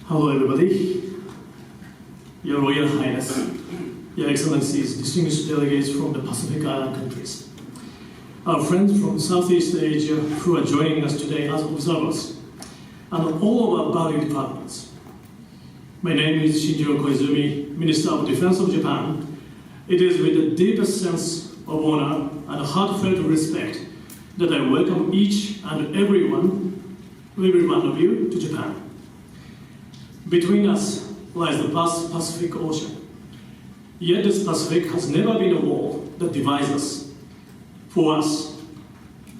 Hello, everybody. Your Royal Highness, Your Excellencies, distinguished delegates from the Pacific Island countries, our friends from Southeast Asia who are joining us today as observers, and all of our valued partners. My name is Shinjiro Koizumi, Minister of Defense of Japan. It is with the deepest sense of honor and heartfelt respect that I welcome each and every one of you to Japan. Between us lies the vast Pacific Ocean. Yet this Pacific has never been a wall that divides us. For us,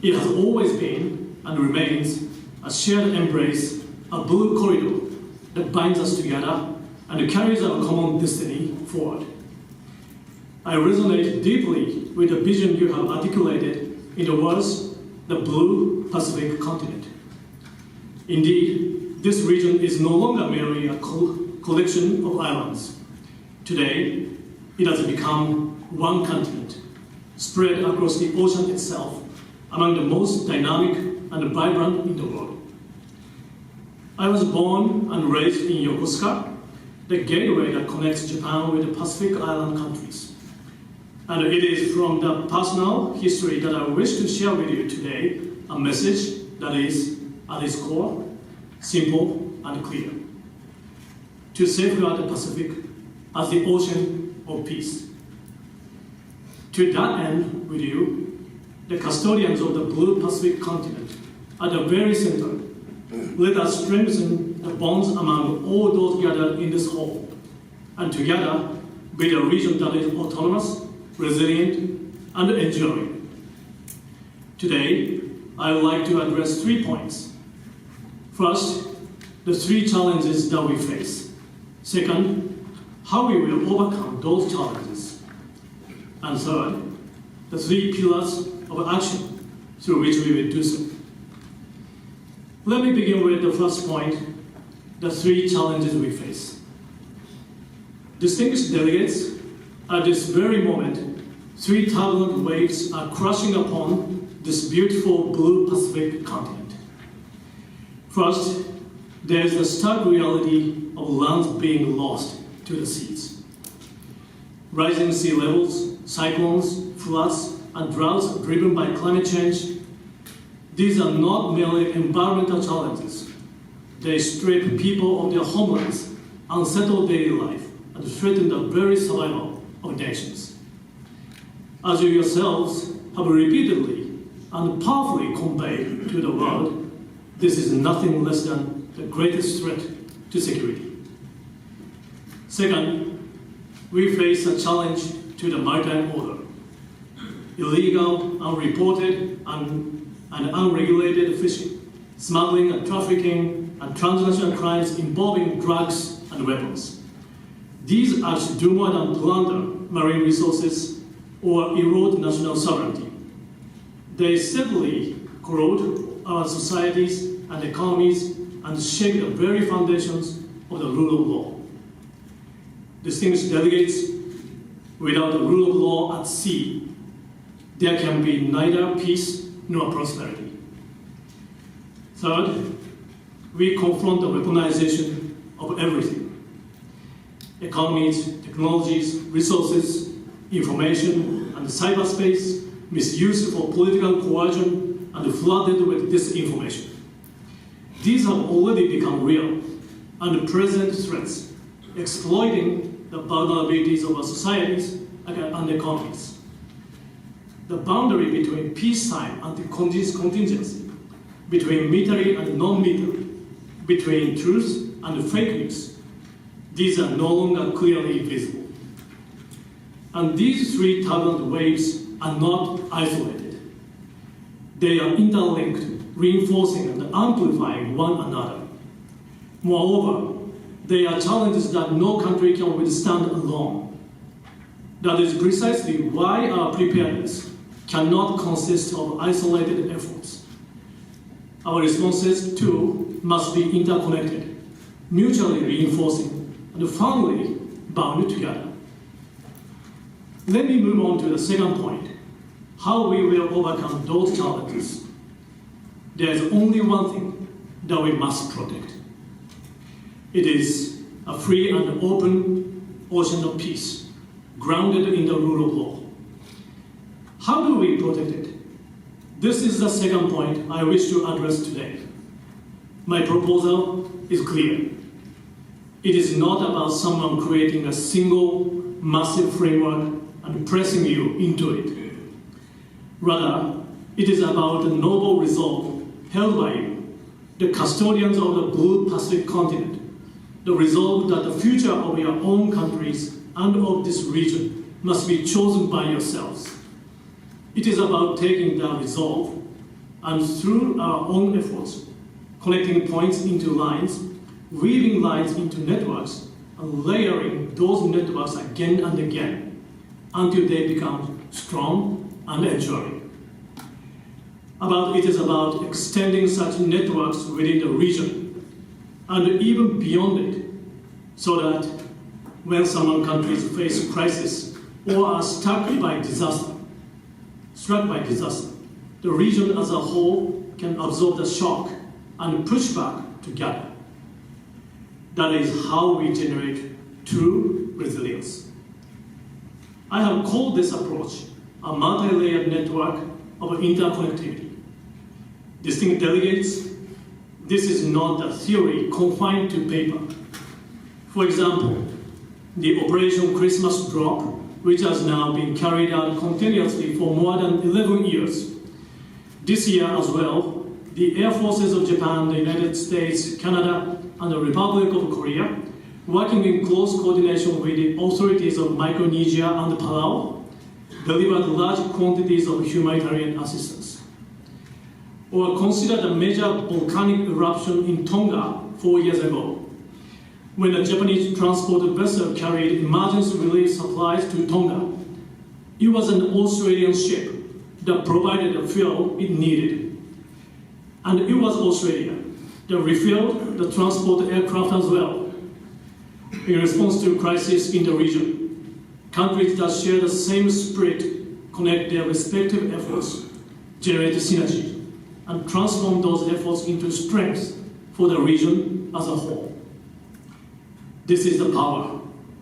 it has always been and remains a shared embrace, a blue corridor that binds us together and carries our common destiny forward. I resonate deeply with the vision you have articulated in the words, the Blue Pacific Continent. Indeed, this region is no longer merely a collection of islands. Today, it has become one continent, spread across the ocean itself, among the most dynamic and vibrant in the world. I was born and raised in Yokosuka, the gateway that connects Japan with the Pacific Island countries. And it is from the personal history that I wish to share with you today a message that is, at its core, simple and clear. To safeguard the Pacific as the ocean of peace. To that end, with you, the custodians of the Blue Pacific Continent, at the very center, let us strengthen the bonds among all those gathered in this hall, and together build a region that is autonomous, resilient, and enduring. Today, I would like to address 3 points. First, the 3 challenges that we face. Second, how we will overcome those challenges. And third, the 3 pillars of action through which we will do so. Let me begin with the first point, the 3 challenges we face. Distinguished delegates, at this very moment, 3 turbulent waves are crashing upon this beautiful blue Pacific continent. First, there is the stark reality of lands being lost to the seas. Rising sea levels, cyclones, floods, and droughts driven by climate change. These are not merely environmental challenges. They strip people of their homelands, unsettle daily life, and threaten the very survival of nations. As you yourselves have repeatedly and powerfully conveyed to the world, this is nothing less than the greatest threat to security. Second, we face a challenge to the maritime order. Illegal, unreported, and unregulated fishing, smuggling and trafficking, and transnational crimes involving drugs and weapons. These acts do more than plunder marine resources or erode national sovereignty. They steadily corrode our societies and economies and shake the very foundations of the rule of law. Distinguished delegates, without the rule of law at sea, there can be neither peace nor prosperity. Third, we confront the weaponization of everything. Economies, technologies, resources, information, and cyberspace misused for political coercion and flooded with disinformation. These have already become real and present threats, exploiting the vulnerabilities of our societies and economies. The boundary between peacetime and contingency, between military and non-military, between truth and fake news, these are no longer clearly visible. And these 3 turbulent waves are not isolated. They are interlinked, reinforcing and amplifying one another. Moreover, they are challenges that no country can withstand alone. That is precisely why our preparedness cannot consist of isolated efforts. Our responses, too, must be interconnected, mutually reinforcing, and firmly bound together. Let me move on to the second point, how we will overcome those challenges. There is only one thing that we must protect. It is a free and open ocean of peace, grounded in the rule of law. How do we protect it? This is the second point I wish to address today. My proposal is clear. It is not about someone creating a single massive framework and pressing you into it. Rather, it is about the noble resolve held by you, the custodians of the blue Pacific continent, the resolve that the future of your own countries and of this region must be chosen by yourselves. It is about taking that resolve and through our own efforts, connecting points into lines, weaving lines into networks, and layering those networks again and again until they become strong and enduring. It is about extending such networks within the region and even beyond it, so that when some countries face crisis or are struck by disaster, the region as a whole can absorb the shock and push back together. That is how we generate true resilience. I have called this approach a multi-layered network of interconnectivity. Distinct delegates, this is not a theory confined to paper. For example, the Operation Christmas Drop, which has now been carried out continuously for more than 11 years. This year as well, the Air Forces of Japan, the United States, Canada, and the Republic of Korea, working in close coordination with the authorities of Micronesia and Palau, delivered large quantities of humanitarian assistance. Or consider the major volcanic eruption in Tonga 4 years ago, when a Japanese transport vessel carried emergency relief supplies to Tonga. It was an Australian ship that provided the fuel it needed. And it was Australia that refilled the transport aircraft as well. In response to crisis in the region, countries that share the same spirit connect their respective efforts, generate synergy, and transform those efforts into strength for the region as a whole. This is the power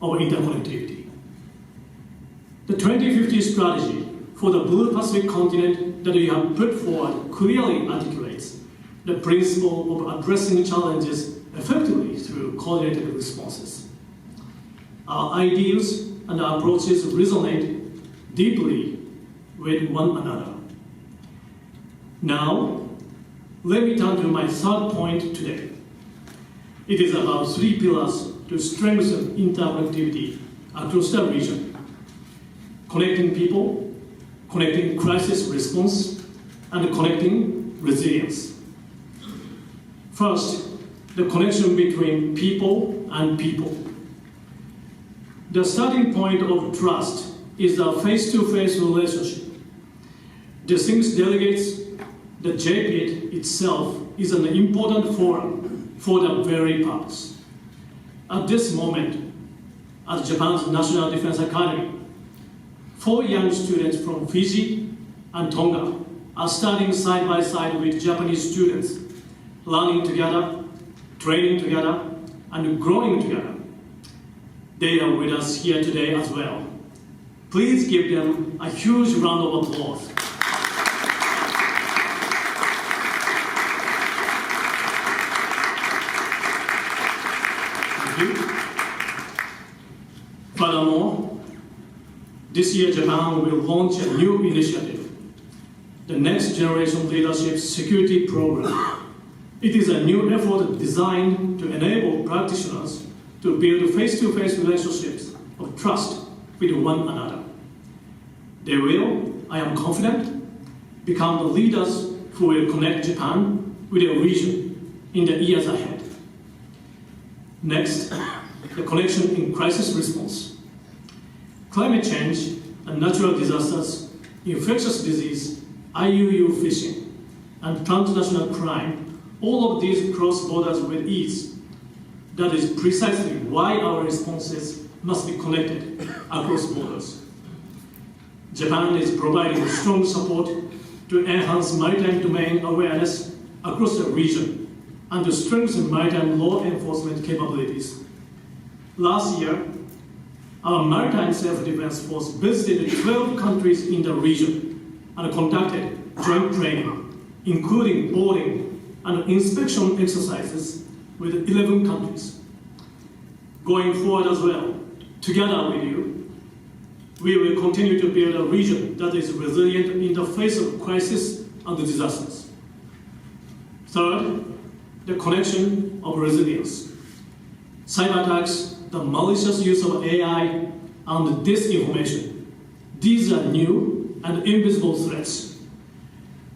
of interconnectivity. The 2050 strategy for the Blue Pacific continent that we have put forward clearly articulates the principle of addressing challenges effectively through coordinated responses. Our ideals and our approaches resonate deeply with one another. Now, let me turn to my third point today. It is about 3 pillars to strengthen interconnectivity across the region: connecting people, connecting crisis response, and connecting resilience. First, the connection between people and people. The starting point of trust is a face-to-face relationship. Distinguished delegates, the Jpidd itself is an important forum for that very purpose. At this moment, at Japan's National Defense Academy, 4 young students from Fiji and Tonga are studying side by side with Japanese students, learning together, training together, and growing together. They are with us here today as well. Please give them a huge round of applause. Furthermore, this year Japan will launch a new initiative, the Next Generation Leadership Security Program. It is a new effort designed to enable practitioners to build face-to-face relationships of trust with one another. They will, I am confident, become the leaders who will connect Japan with the region in the years ahead. Next, the connection in crisis response. Climate change and natural disasters, infectious disease, IUU fishing, and transnational crime, all of these cross borders with ease. That is precisely why our responses must be connected across borders. Japan is providing strong support to enhance maritime domain awareness across the region and to strengthen maritime law enforcement capabilities. Last year, our Maritime Self-Defense Force visited 12 countries in the region and conducted joint training, including boarding and inspection exercises with 11 countries. Going forward as well, together with you, we will continue to build a region that is resilient in the face of crisis and disasters. Third, the connection of resilience. Cyber attacks, the malicious use of AI, and disinformation. These are new and invisible threats.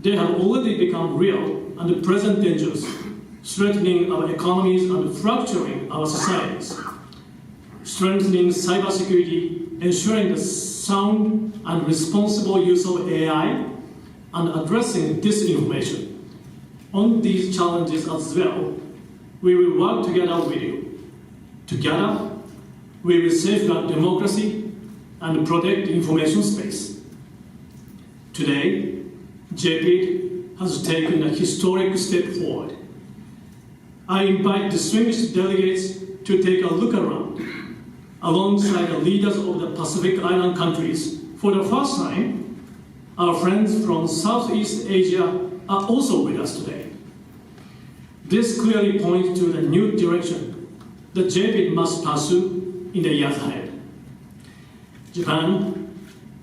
They have already become real and present dangers, threatening our economies and fracturing our societies. Strengthening cybersecurity, ensuring the sound and responsible use of AI, and addressing disinformation. On these challenges as well, we will work together with you. Together, we will safeguard democracy and protect the information space. Today, Jpidd has taken a historic step forward. I invite distinguished delegates to take a look around. Alongside the leaders of the Pacific Island countries, for the first time, our friends from Southeast Asia are also with us today. This clearly points to the new direction that Jpidd must pursue in the years ahead. Japan,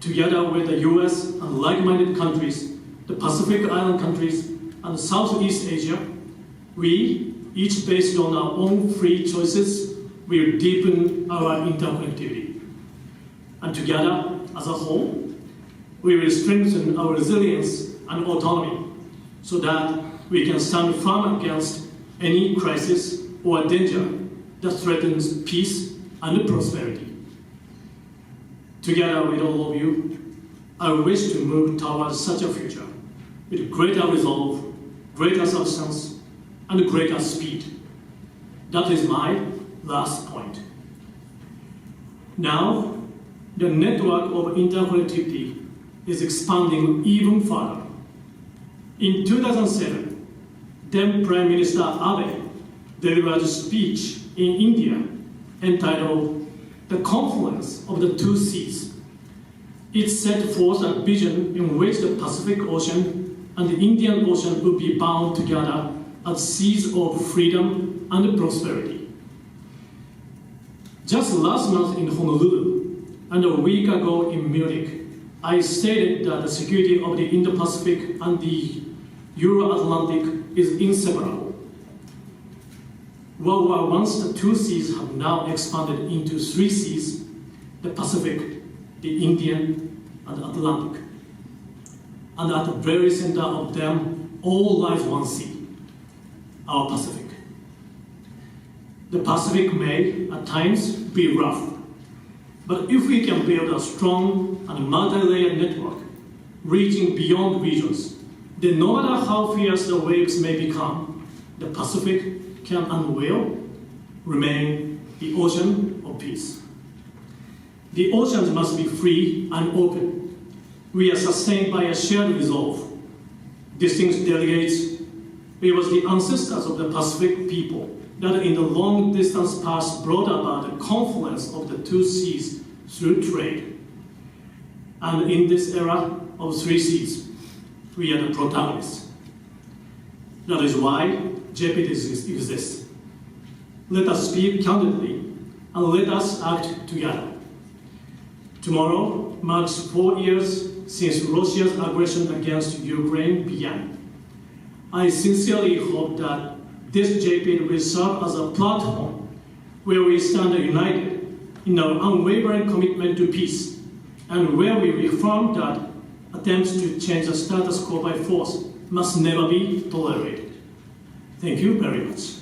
together with the US and like-minded countries, the Pacific Island countries, and Southeast Asia, we, each based on our own free choices, will deepen our interconnectivity. And together, as a whole, we will strengthen our resilience and autonomy so that we can stand firm against any crisis or danger that threatens peace and prosperity. Together with all of you, I wish to move towards such a future with greater resolve, greater substance, and greater speed. That is my last point. Now, the network of interconnectivity is expanding even further. In 2007, then Prime Minister Abe delivered a speech in India entitled "The Confluence of the Two Seas." It set forth a vision in which the Pacific Ocean and the Indian Ocean would be bound together as seas of freedom and prosperity. Just last month in Honolulu and a week ago in Munich, I stated that the security of the Indo-Pacific and the Euro-Atlantic is inseparable. Where once the two seas have now expanded into three seas, the Pacific, the Indian, and the Atlantic. And at the very center of them all lies one sea, our Pacific. The Pacific may, at times, be rough, but if we can build a strong and multi-layered network, reaching beyond regions, then no matter how fierce the waves may become, the Pacific can and will remain the ocean of peace. The oceans must be free and open. We are sustained by a shared resolve. Distinguished delegates, it was the ancestors of the Pacific people that in the long distance past brought about the confluence of the two seas through trade. And in this era of three seas, we are the protagonists. That is why Jpidd exists. Let us speak candidly and let us act together. Tomorrow marks 4 years since Russia's aggression against Ukraine began. I sincerely hope that this Jpidd will serve as a platform where we stand united in our unwavering commitment to peace and where we reaffirm that attempts to change the status quo by force must never be tolerated. Thank you very much.